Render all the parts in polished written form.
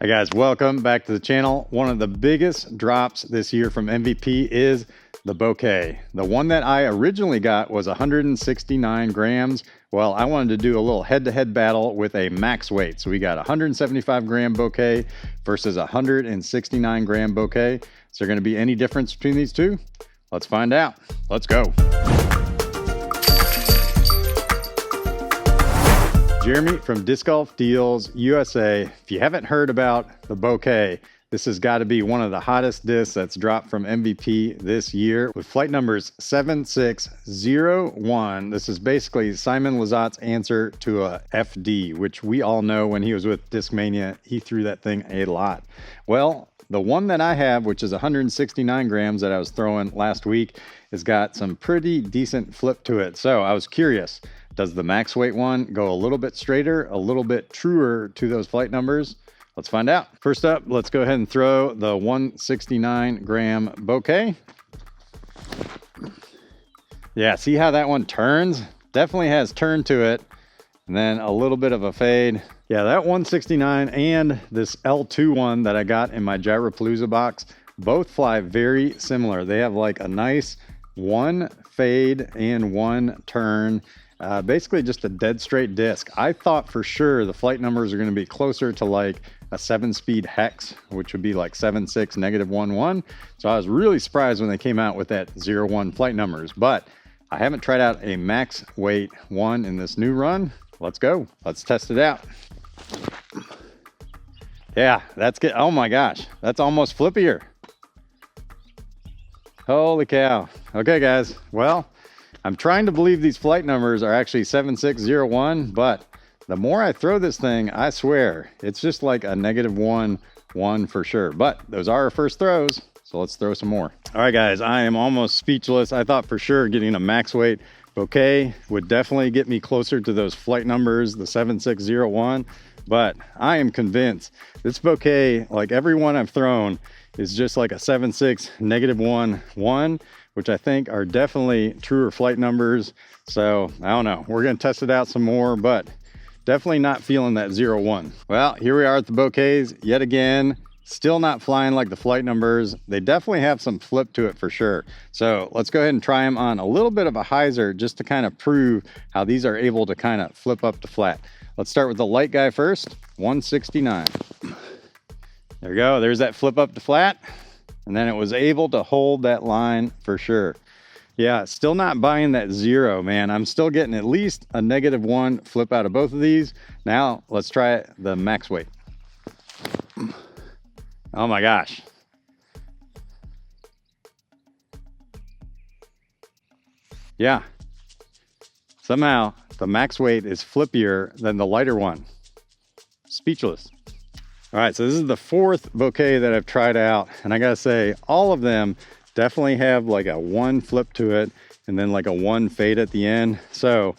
Hi guys, welcome back to the channel. One of the biggest drops this year from MVP is the Bouquet. The one that I originally got was 169 grams. Well, I wanted to do a little head-to-head battle with a max weight. So we got 175 gram Bouquet versus 169 gram Bouquet. Is there gonna be any difference between these two? Let's find out. Let's go. Jeremy from Disc Golf Deals USA. If you haven't heard about the Bouquet, this has got to be one of the hottest discs that's dropped from MVP this year with flight numbers 7601. This is basically Simon Lizotte's answer to a FD, which we all know when he was with Discmania, he threw that thing a lot. Well, the one that I have, which is 169 grams that I was throwing last week, has got some pretty decent flip to it. So I was curious, does the max weight one go a little bit straighter, a little bit truer to those flight numbers? Let's find out. First up, let's go ahead and throw the 169 gram Bouquet. Yeah, see how that one turns? Definitely has turn to it. And then a little bit of a fade. Yeah, that 169 and this L2 one that I got in my Gyropalooza box, both fly very similar. They have like a nice one fade and one turn. Basically just a dead straight disc. I thought for sure the flight numbers are going to be closer to like a 7-speed hex, which would be like 7.6 -1.1. So I was really surprised when they came out with that 0.1 flight numbers, but I haven't tried out a max weight one in this new run. Let's go. Let's test it out. Yeah, that's good. Oh my gosh, that's almost flippier. Holy cow. Okay guys, well, I'm trying to believe these flight numbers are actually 7601, but the more I throw this thing, I swear, it's just like a -1.1 for sure. But those are our first throws, so let's throw some more. All right, guys, I am almost speechless. I thought for sure getting a max weight Bouquet would definitely get me closer to those flight numbers, the 7601, but I am convinced this Bouquet, like every one I've thrown, is just like a 7.6 -1.1, which I think are definitely truer flight numbers. So I don't know, we're gonna test it out some more, but definitely not feeling that 0.1. Well, here we are at the Bouquets yet again, still not flying like the flight numbers. They definitely have some flip to it for sure. So let's go ahead and try them on a little bit of a hyzer just to kind of prove how these are able to kind of flip up to flat. Let's start with the light guy first, 169. There we go, there's that flip up to flat. And then it was able to hold that line for sure. Yeah, still not buying that 0, man. I'm still getting at least a -1 flip out of both of these. Now let's try the max weight. Oh my gosh. Yeah, somehow the max weight is flippier than the lighter one. Speechless. All right, so this is the fourth Bouquet that I've tried out, and I gotta say, all of them definitely have like a one flip to it and then like a one fade at the end. So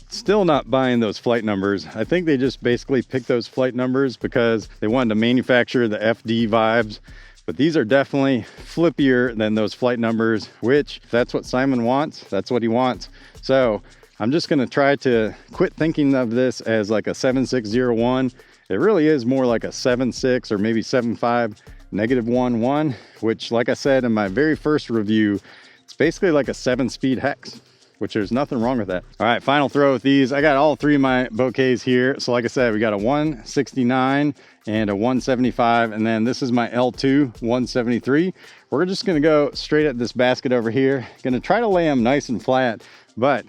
still not buying those flight numbers. I think they just basically picked those flight numbers because they wanted to manufacture the FD vibes, but these are definitely flippier than those flight numbers, which if that's what Simon wants, that's what he wants. So I'm just gonna try to quit thinking of this as like a 7601. It really is more like a 7.6 or maybe 7.5 -1.1, which, like I said in my very first review, it's basically like a 7-speed hex, which there's nothing wrong with that. All right, final throw with these. I got all three of my Bouquets here. So like I said, we got a 169 and a 175, and then this is my L2 173. We're just gonna go straight at this basket over here. Gonna try to lay them nice and flat, but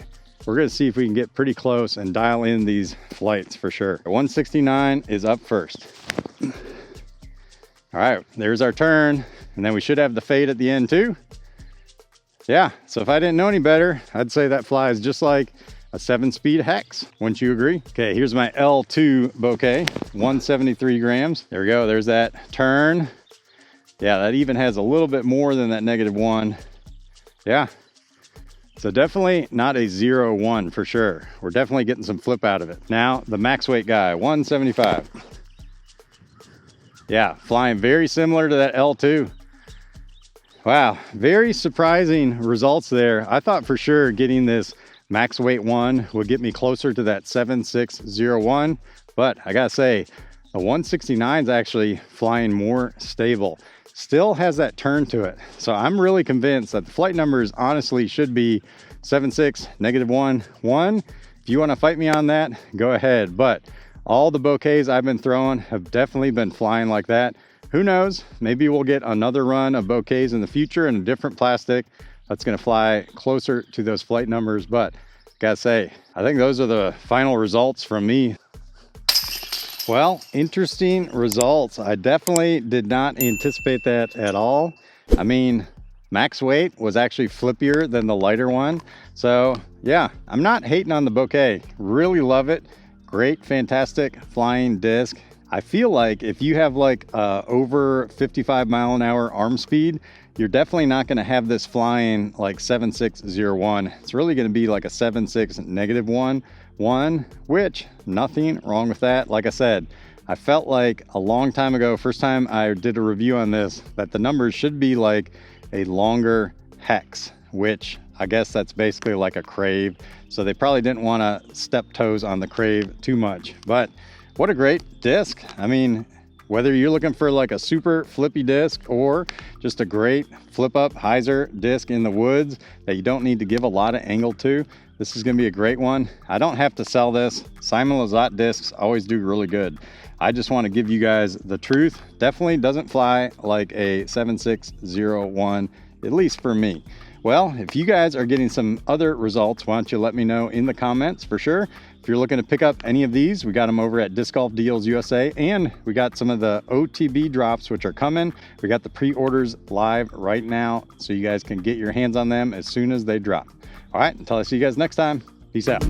we're gonna see if we can get pretty close and dial in these flights for sure. 169 is up first. All right, there's our turn. And then we should have the fade at the end too. Yeah, so if I didn't know any better, I'd say that flies just like a 7-speed hex. Wouldn't you agree? Okay, here's my L2 Bouquet, 173 grams. There we go, there's that turn. Yeah, that even has a little bit more than that -1. Yeah. So definitely not a 0.1 for sure. We're definitely getting some flip out of it. Now, the max weight guy, 175. Yeah, flying very similar to that L2. Wow, very surprising results there. I thought for sure getting this max weight one would get me closer to that 7601, but I gotta say, The 169 is actually flying more stable. Still has that turn to it. So I'm really convinced that the flight numbers honestly should be 7.6, -1, 1. If you want to fight me on that, go ahead. But all the bouquets I've been throwing have definitely been flying like that. Who knows? Maybe we'll get another run of bouquets in the future in a different plastic that's going to fly closer to those flight numbers. But gotta say, I think those are the final results from me. Well, interesting results. I definitely did not anticipate that at all. I mean, max weight was actually flippier than the lighter one. So yeah, I'm not hating on the Bouquet. Really love it. Great, fantastic flying disc. I feel like if you have like over 55 mile an hour arm speed, you're definitely not going to have this flying like 7601. It's really going to be like a 76 -1, 1, which nothing wrong with that. Like I said, I felt like a long time ago, first time I did a review on this, that the numbers should be like a longer hex, which I guess that's basically like a crave. So they probably didn't want to step toes on the crave too much. But what a great disc. I mean, whether you're looking for like a super flippy disc or just a great flip up hyzer disc in the woods that you don't need to give a lot of angle to, this is gonna be a great one. I don't have to sell this. Simon Lizotte discs always do really good. I just want to give you guys the truth. Definitely doesn't fly like a 7601, at least for me. Well, if you guys are getting some other results, why don't you let me know in the comments for sure. If you're looking to pick up any of these, we got them over at Disc Golf Deals USA, and we got some of the OTB drops, which are coming. We got the pre-orders live right now, so you guys can get your hands on them as soon as they drop. All right, until I see you guys next time, peace out.